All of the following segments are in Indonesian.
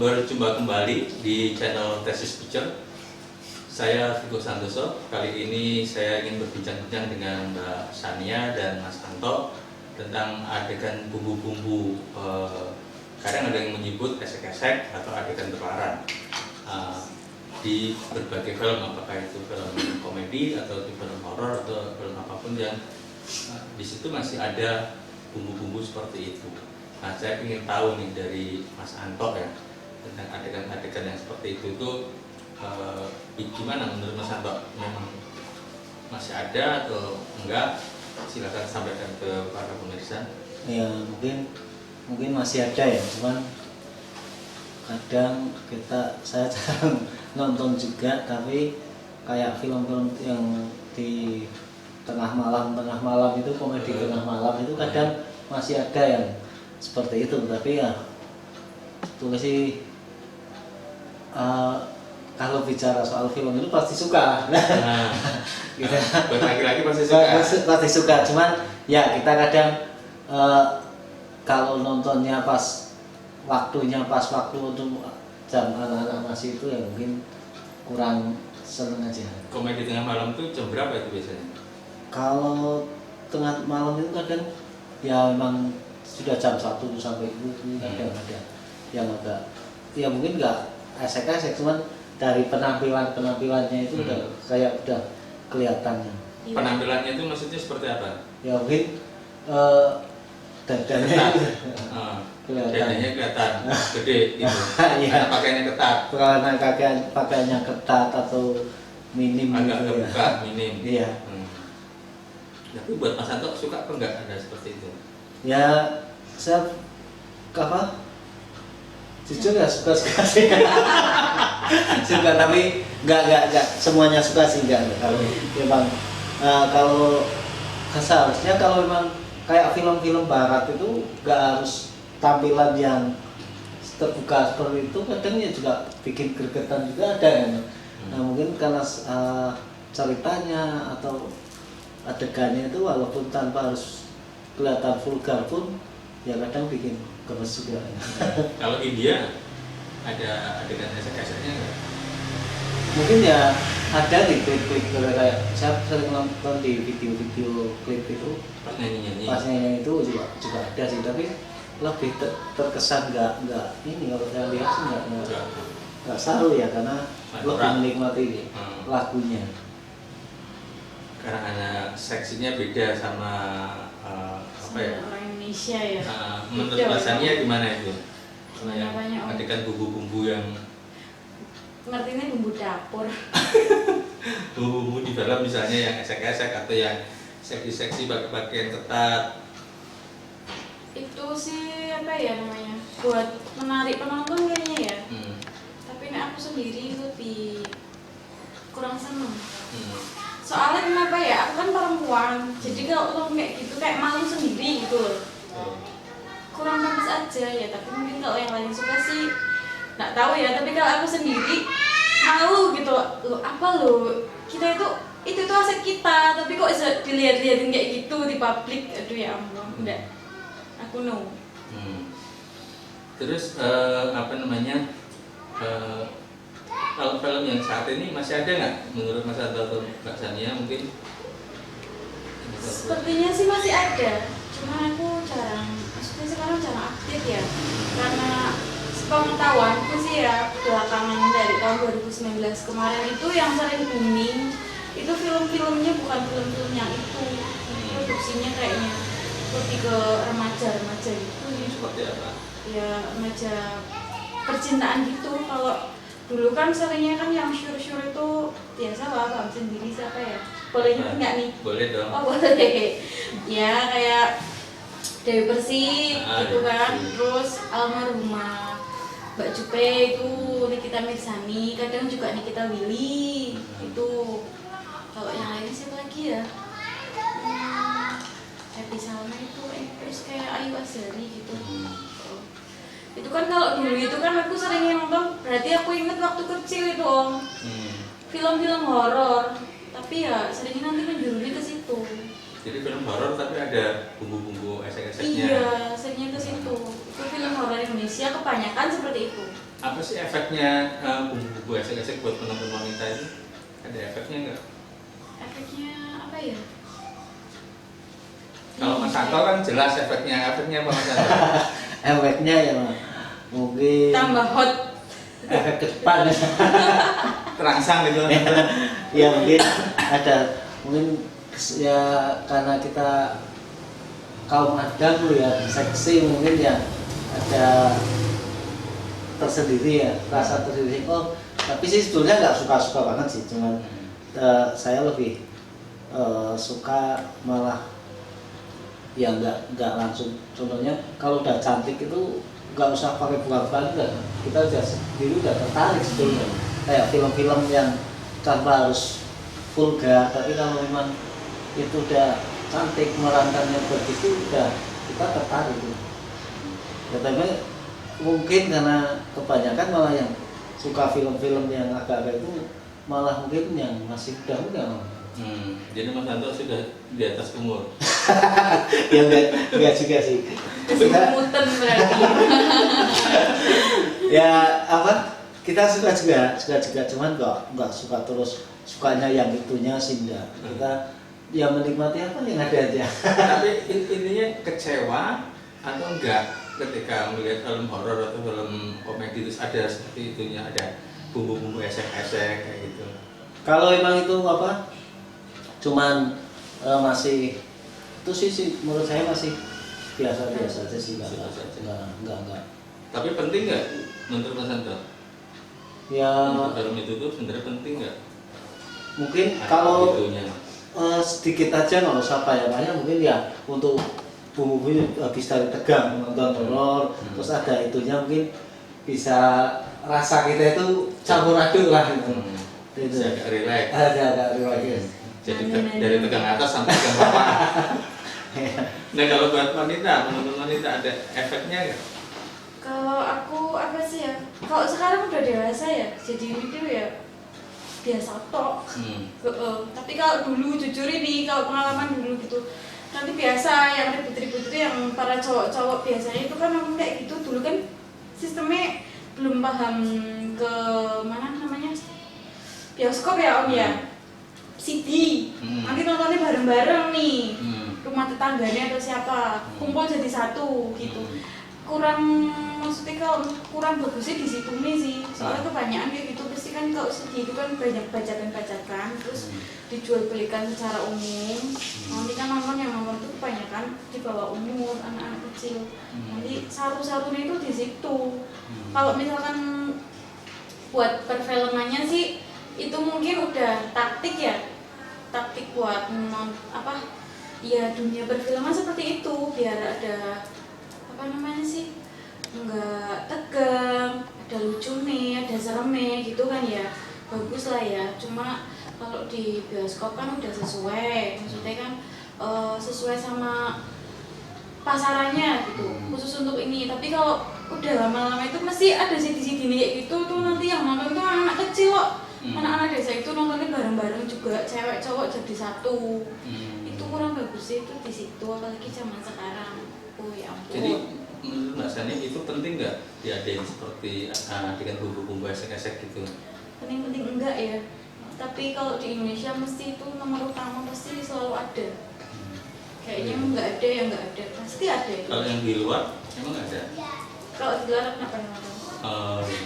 berjumpa kembali di channel Thesis Picture. Saya Vigo Santoso. Kali ini saya ingin berbincang-bincang dengan Mbak Sania dan Mas Anto tentang adegan bumbu-bumbu. Kadang ada yang menyebut esek-esek atau adegan terlarang di berbagai film, apakah itu film komedi atau di film horor atau film apapun yang di situ masih ada bumbu-bumbu seperti itu. Nah, saya ingin tahu nih dari Mas Anto ya tentang adegan-adegan yang seperti itu gimana menurut Mas Anto? Memang masih ada atau enggak? Silakan sampaikan ke para pemirsa. Ya mungkin masih ada ya, cuman kadang saya jarang nonton juga, tapi kayak film-film yang di tengah malam itu, komedi tengah malam itu kadang masih ada yang seperti itu. Tapi ya itu sih kalau bicara soal film itu pasti suka. Kita laki-laki pasti suka. Cuman ya kita kadang kalau nontonnya pas waktu untuk jam anak-anak masih itu ya mungkin kurang seneng aja. Komedi tengah malam itu jam berapa itu biasanya? Kalau tengah malam itu kadang ya memang sudah jam 1 sampai itu kadang ada yang agak ya mungkin nggak esek-esek, cuman dari penampilannya itu udah kelihatannya. Penampilannya itu maksudnya seperti apa? Ya mungkin dadanya kelihatan gede gitu. Iya. Pakaiannya ketat. Karena pakaiannya ketat atau minim agak gitu terbuka, ya. minim. Iya. Tapi buat Mas Anto suka apa enggak ada seperti itu? Ya saya jujur ya suka sih. Suka, tapi enggak semuanya suka sih, enggak. Kalau memang kalau seharusnya kalau memang kayak film-film barat itu enggak harus tampilan yang terbuka seperti itu, kadang ya juga bikin gregetan juga ada ya. Nah mungkin karena ceritanya atau adegannya itu walaupun tanpa harus kelihatan vulgar pun ya kadang bikin gemes juga. Kalau India ada adegan esek-eseknya nggak? Mungkin ya ada di klip-klip kayak saya sering nonton di video-video klip itu Pas nyanyi itu juga ada sih, tapi lebih terkesan nggak ini, kalau saya lihat sih nggak seru ya, karena lebih menikmati lagunya. Karena anak seksinya beda sama orang Indonesia ya. Menurut rasanya gimana itu? Yang adegan bumbu-bumbu yang ngertinya bumbu dapur. Bumbu di film misalnya yang esek-esek atau yang seksi-seksi bagian ketat. Itu sih apa ya namanya? Buat menarik penonton kayaknya ya. Tapi aku sendiri lebih kurang seneng. Soalnya kenapa ya? Aku kan perempuan. Jadi kalau nonton kayak gitu kayak malu sendiri gitu loh. Kurang bagus aja ya, tapi mungkin kalau yang lain suka sih nggak tahu ya. Tapi kalau aku sendiri malu gitu loh, apa loh, kita itu aset kita, tapi kok bisa dilihat-lihatin kayak gitu di publik. Aduh ya ampun, enggak, aku no. Terus kalau film yang saat ini masih ada nggak menurut Mas Anto atau Mbak Sania mungkin? Sepertinya sih masih ada, cuma aku maksudnya sekarang jarang update ya, karena sepengetahuanku sih ya belakangan dari tahun 2019 kemarin itu yang sering booming itu film-filmnya bukan film-film yang itu, produksinya kayaknya lebih ke remaja gitu. Seperti apa? Ya remaja percintaan gitu. Kalau dulu kan seringnya kan yang syur-syur itu biasa lah, paham sendiri siapa ya? Boleh nyebut nggak nih? Boleh dong. Oh boleh. Ya kayak Dewi Persik gitu kan. Terus almarhumah Mbak Jupe itu Nikita Mirzani, kadang juga Nikita Willy itu. Kalau yang lain siapa lagi ya? Happy Salma itu, terus kayak Ayu Azhari gitu. Itu kan kalau dulu itu kan aku sering nonton, berarti aku inget waktu kecil itu Om. Film-film horor, tapi ya seringnya nanti menjurusnya ke situ. Jadi film horor tapi ada bumbu-bumbu esek-eseknya. Iya, seringnya ke situ. Itu film horor Indonesia kebanyakan seperti itu. Apa apa sih efeknya bumbu-bumbu esek-esek buat penonton wanita itu? Ada efeknya nggak? Efeknya apa ya? Kalau Mas Santo kan jelas efeknya apa Mas Santo? Efeknya ya mungkin Tambah hot. efek ke depan. Terangsang gitu. Ya mungkin ada, mungkin ya karena kita kaum Adam ya seksi, mungkin ya ada tersendiri ya, rasa tersendiri. Oh tapi sih sebetulnya nggak suka-suka banget sih, cuman saya lebih suka malah ya nggak langsung. Contohnya kalau udah cantik itu nggak usah pakai bunga-bunga, kita udah sendiri udah tertarik sebetulnya. Kayak film-film yang tanpa harus vulgar, tapi kalau memang itu udah cantik, merankannya begitu, udah kita tertarik tuh. Ya, tapi mungkin karena kebanyakan malah yang suka film-film yang agak-agak itu malah mungkin yang masih muda-muda. Jadi Mas Santo sudah di atas umur. Ya enggak juga sih. Kesemutan berarti. Ya apa? Kita suka juga, cuman nggak suka terus sukanya yang itunya sih enggak. Kita ya menikmati apa yang ada aja. Tapi intinya kecewa atau enggak ketika melihat film horor atau film komedi itu ada seperti itunya, ada bumbu-bumbu esek-esek kayak gitu. Kalau emang itu apa? Cuman masih itu sih menurut saya masih biasa-biasa aja sih, enggak. Tapi penting nggak menurut Mas Santo? Ya Untuk film itu tuh sebenarnya penting nggak? mungkin Ada kalau itunya. sedikit aja nggak usah banyak, mungkin ya untuk bumbu-bumbu habis dari tegang nonton horor, terus ada itunya mungkin bisa rasa kita itu campur aduk lah gitu. Itu. Bisa agak relax. Agak relax. Jadi dari tegang atas sampai tegang bawah. Nah kalau buat wanita, menurut wanita ada efeknya nggak? Kalau aku apa sih ya? Kalau sekarang udah dewasa ya, jadi itu ya biasa tok. Tapi kalau dulu jujur ini, kalau pengalaman dulu gitu, nanti biasa yang ribut-ribut itu yang para cowok-cowok biasanya itu kan ngomong kayak gitu. Dulu kan sistemnya belum paham ke mana namanya bioskop ya Om ya, CD. Nanti nontonnya bareng-bareng nih, rumah tetangganya atau siapa, kumpul jadi satu gitu. Maksudnya kalau kurang bagusnya di situ nih sih, soalnya kebanyakan kayak gitu pasti kan kalau sedih itu kan banyak bajakan terus dijual belikan secara umum. Nanti kan yang nonton itu kebanyakan di bawah umur, anak-anak kecil. Nanti saru-sarunya itu di situ. Kalau misalkan buat perfilmannya sih itu mungkin udah taktik buat ya dunia perfilman seperti itu, biar ada apa namanya sih, nggak tegang, ada lucu nih, ada seremnya gitu kan ya, bagus lah ya. Cuma kalau di bioskop kan udah sesuai, maksudnya kan sesuai sama pasarannya gitu, khusus untuk ini. Tapi kalau udah lama-lama itu mesti ada CD-CD kayak gitu tuh, nanti yang nonton tuh anak kecil kok, anak-anak desa itu nontonnya bareng-bareng juga, cewek cowok jadi satu. Itu kurang bagus sih itu di situ, apalagi zaman sekarang. Oh ya ampun. Jadi menurut Mbak Sani itu penting nggak diadain seperti dengan bumbu-bumbu esek-esek gitu? Penting-penting enggak ya, tapi kalau di Indonesia mesti itu nomor utama, pasti selalu ada. Kayaknya nggak ada ya nggak ada, pasti ada itu. Kalau yang di luar emang ada? Kalau di luar kenapa nonton?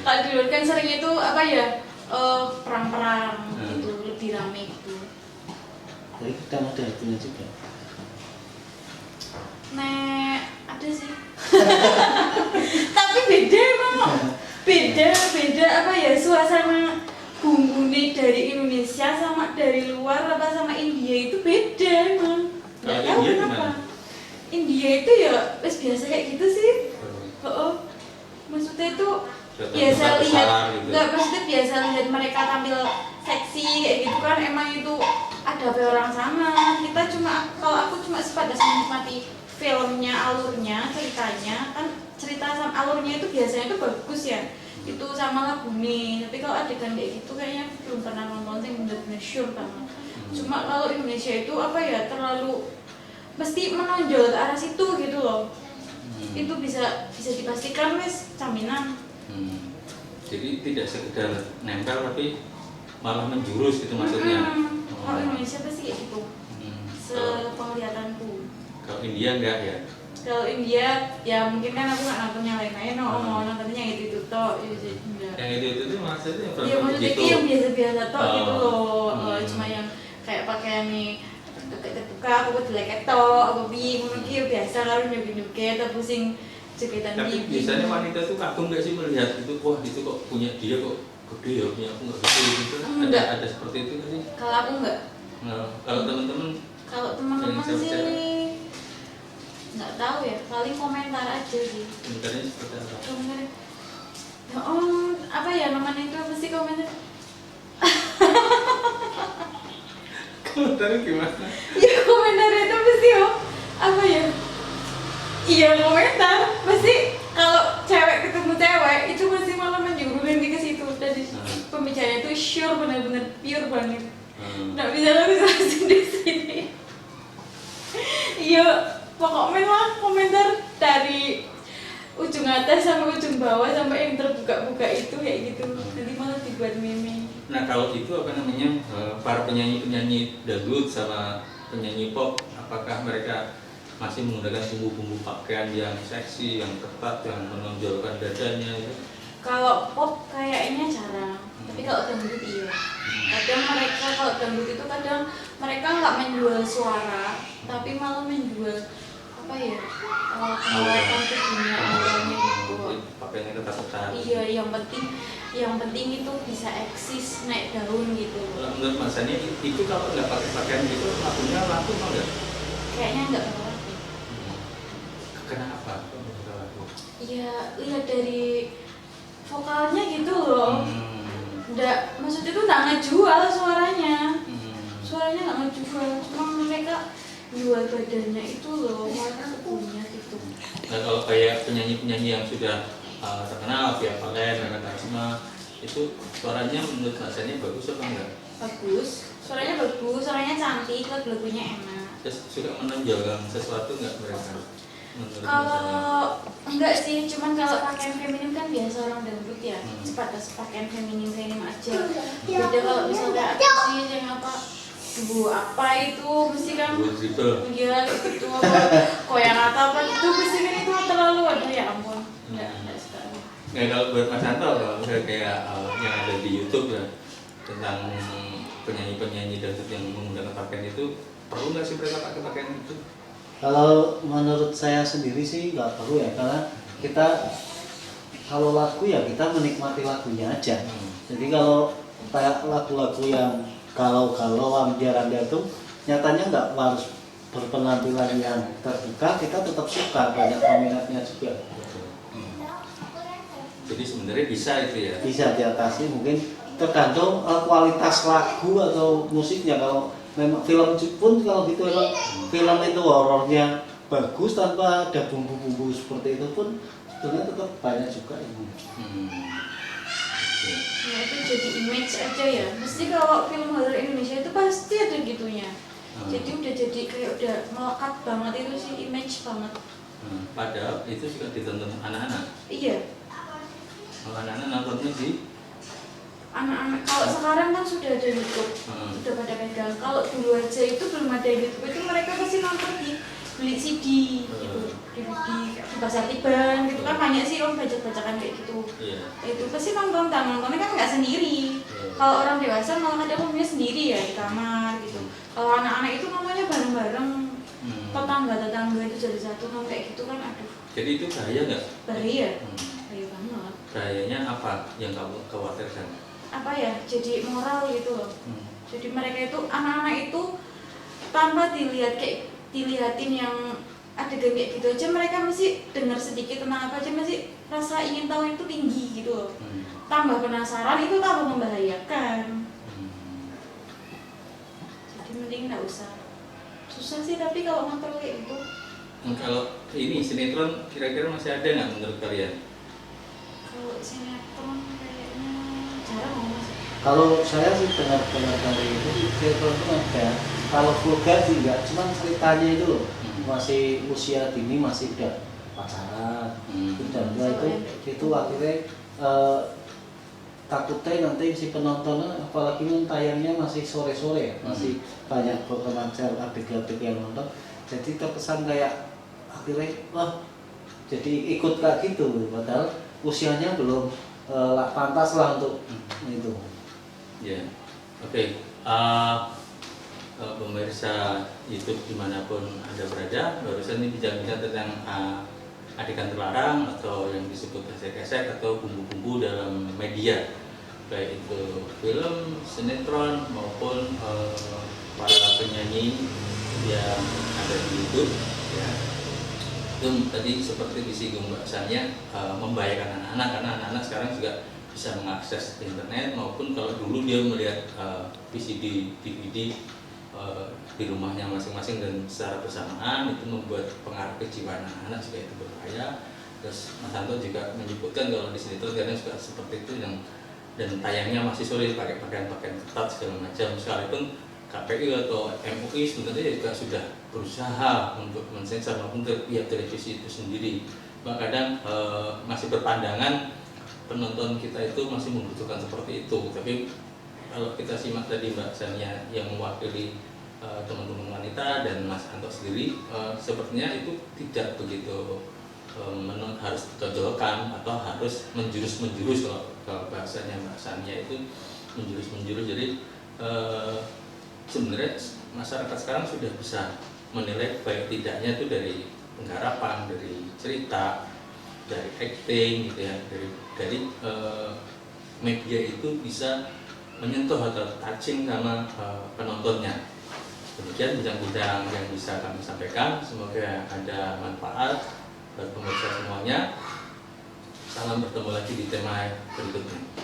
Kalau di luar kan sering itu apa ya, perang-perang gitu, lebih rame gitu. Jadi kita ada itunya juga. Ada sih. Tapi beda emang. Beda apa ya, suasana bumbu dari Indonesia sama dari luar apa sama India itu beda emang. Nggak tahu kenapa. India itu ya biasa kayak gitu sih. Maksudnya itu biasa lihat, nggak maksudnya biasa lihat mereka tampil seksi kayak gitu kan, emang itu ada apa orang sana. Kita kalau aku cuma sebatas menikmati filmnya, alurnya, ceritanya kan, cerita sama alurnya itu biasanya itu bagus ya, itu sama lagu nih. Tapi kalau adegan kayak gitu kayaknya belum pernah nonton sih bener-bener sure banget. Cuma kalau Indonesia itu apa ya, terlalu mesti menonjol ke arah situ gitu loh. Itu bisa dipastikan wes jaminan. Jadi tidak sekedar nempel tapi malah menjurus gitu maksudnya. Kalau Indonesia pasti kayak gitu. Sepenglihatanku. Kalau India enggak ya? Kalau India ya mungkin kan aku nggak nonton yang lain-lain, mau nontonnya yang itu tok, enggak. Yang itu tuh maksudnya Iya maksudnya itu yang biasa-biasa tok gitu loh. Cuma yang kayak pakaian nih ketuka, aku jelek tok, aku bingung lagi biasa kalau nyugi-nyugi atau pusing jepitan tapi gigi. biasanya wanita tuh kagum nggak sih melihat itu, wah itu kok punya dia kok gede ya, punya aku nggak gede gitu. Ada seperti itu nggak sih? Kalau aku enggak. Nah, kalau teman-teman Kalau teman-teman yang sih cewek-cewek, nggak tahu ya, paling komentar aja sih. komentarnya seperti apa? Komentar, ya apa ya namanya itu pasti komentar. Komentarnya gimana? Ya komentar itu pasti apa ya? Iya komentar pasti kalau cewek ketemu cewek itu pasti malah menjuru nanti ke situ. Dari pembicaraan itu sure benar-benar pure banget. Nggak bisa langsung di sini. Iya pokoknya lah komentar dari ujung atas sampai ujung bawah sampai yang terbuka-buka itu kayak gitu. Nanti malah dibuat meme. Nah kalau itu apa namanya, para penyanyi-penyanyi dangdut sama penyanyi pop, apakah mereka masih menggunakan bumbu-bumbu pakaian yang seksi, yang ketat, yang menonjolkan dadanya itu? Kalau pop kayaknya jarang, tapi kalau dangdut iya. Kadang mereka kalau dangdut itu kadang mereka nggak menjual suara, tapi malah menjual apa ya? Penguatan tubuhnya awalnya gitu. Pakaiannya ketat-ketat. Iya, yang penting itu bisa eksis naik daun gitu. Kalau menurut Mas Sani itu kalau nggak pakai pakaian gitu lagunya laku apa enggak? Kayaknya nggak bakal laku. Kenapa? Kok nggak laku? Iya, lihat dari vokalnya gitu loh. Nggak, maksudnya tuh nggak ngejual suaranya. Suaranya nggak ngejual, cuma mereka jual badannya itu loh, warna tubuhnya gitu. Nah kalau kayak penyanyi-penyanyi yang sudah terkenal, Via Valen, Nana Karisma, itu suaranya menurut Mas Sani bagus apa enggak? Bagus, suaranya cantik, lagu-lagunya enak. Terus suka menonjolkan sesuatu enggak mereka? Menurut Mas Sani? Kalau enggak sih, cuman kalau pakaian feminim kan biasa orang dangdut ya, sebatas pakaian feminim aja. Beda kalau misalnya aku sih yang apa, bu apa itu mesti kan, iya itu apa, koyak apa itu mesti kan itu terlalu, aduh ya ampun, enggak sekali. Nah kalau buat Mas Santo, kalau misalnya kayak yang ada di YouTube ya tentang penyanyi-penyanyi dangdut yang menggunakan pakaian itu, perlu nggak sih mereka pakai pakaian itu? Kalau menurut saya sendiri sih nggak perlu ya, karena kita kalau lagu ya kita menikmati lagunya aja. Jadi kalau kayak lagu-lagu yang kalau ambiar-ambiar itu nyatanya nggak harus berpenampilan yang terbuka, kita tetap suka, banyak peminatnya juga. Jadi sebenarnya bisa itu ya? Bisa diatasi, mungkin tergantung kualitas lagu atau musiknya. Kalau memang film pun kalau gitu, emang film itu horornya bagus tanpa ada bumbu-bumbu seperti itu pun sebenarnya tetap banyak juga ini. Ya itu jadi image aja ya. Mesti kalau film horor Indonesia itu pasti ada gitunya. Jadi udah jadi kayak udah melekat banget itu sih, image banget. Padahal itu juga ditonton anak-anak. Iya. Kalau anak-anak nontonnya di Anak-anak kalau sekarang kan sudah ada YouTube, sudah pada pegang. Kalau dulu aja itu belum ada YouTube, itu mereka pasti nonton di beli CD gitu, DVD di pasar Tiban gitu kan, banyak sih om baca-bacakan kayak gitu. Itu pasti nontonnya kan nggak sendiri. Kalau orang dewasa malah ada punya sendiri ya di kamar gitu. Kalau anak-anak itu nontonnya bareng-bareng, tetangga itu jadi satu nonton kayak gitu kan, aduh. Jadi itu bahaya nggak? Bahaya banget. Bahayanya apa yang kamu khawatirkan? Apa ya, jadi moral gitu loh. Jadi mereka itu, anak-anak itu tanpa dilihatin yang adegan kayak gitu aja, mereka mesti dengar sedikit tentang apa aja, mesti rasa ingin tahu itu tinggi gitu loh. Tambah penasaran itu tambah membahayakan. Jadi mending nggak usah. Susah sih tapi kalau nonton kayak gitu. Kalau ini sinetron kira-kira masih ada nggak menurut kalian? Kalau sinetron kayaknya jarang mas. Kalau saya sih dengar dari itu sinetron itu ada. Kalau vulgar sih enggak, cuman ceritanya itu loh, masih usia dini masih udah pacaran, udah itu akhirnya takutnya nanti si penontonnya, apalagi yang tayangnya masih sore-sore ya, masih banyak remaja adik-adik yang nonton, jadi terkesan kayak akhirnya wah jadi ikut kayak gitu, padahal usianya belum pantas lah untuk itu. Ya, oke. Pemirsa YouTube dimanapun Anda berada, barusan ini bincang-bincang tentang adegan terlarang atau yang disebut gesek-gesek atau bumbu-bumbu dalam media, baik itu film, sinetron maupun para penyanyi yang ada di YouTube. Ya. Itu tadi seperti disinggung Mbak Sania, membahayakan anak-anak karena anak-anak sekarang juga bisa mengakses internet, maupun kalau dulu dia melihat VCD, DVD di rumahnya masing-masing dan secara bersamaan, itu membuat pengaruh kejiwaan anak-anak juga itu berbahaya. Terus Mas Hanto juga menyebutkan kalau di sini kadang juga seperti itu dan tayangnya masih sulit pakai pakaian-pakaian ketat segala macam, sekalipun KPI atau MUI sebenarnya juga sudah berusaha untuk mensensor maupun pihak televisi itu sendiri. Bahkan kadang masih berpandangan penonton kita itu masih membutuhkan seperti itu. Tapi kalau kita simak tadi Mbak Sania yang mewakili teman-teman wanita dan Mas Anto sendiri, sepertinya itu tidak begitu harus ditonjolkan atau harus menjurus kalau bahasanya Mbak Sania itu menjurus. Jadi sebenarnya masyarakat sekarang sudah bisa menilai baik tidaknya itu dari penggarapan, dari cerita, dari acting gitu ya, dari media itu bisa menyentuh atau touching sama penontonnya. Demikian bincang-bincang yang bisa kami sampaikan, semoga ada manfaat buat pemirsa semuanya. Salam, bertemu lagi di tema berikutnya.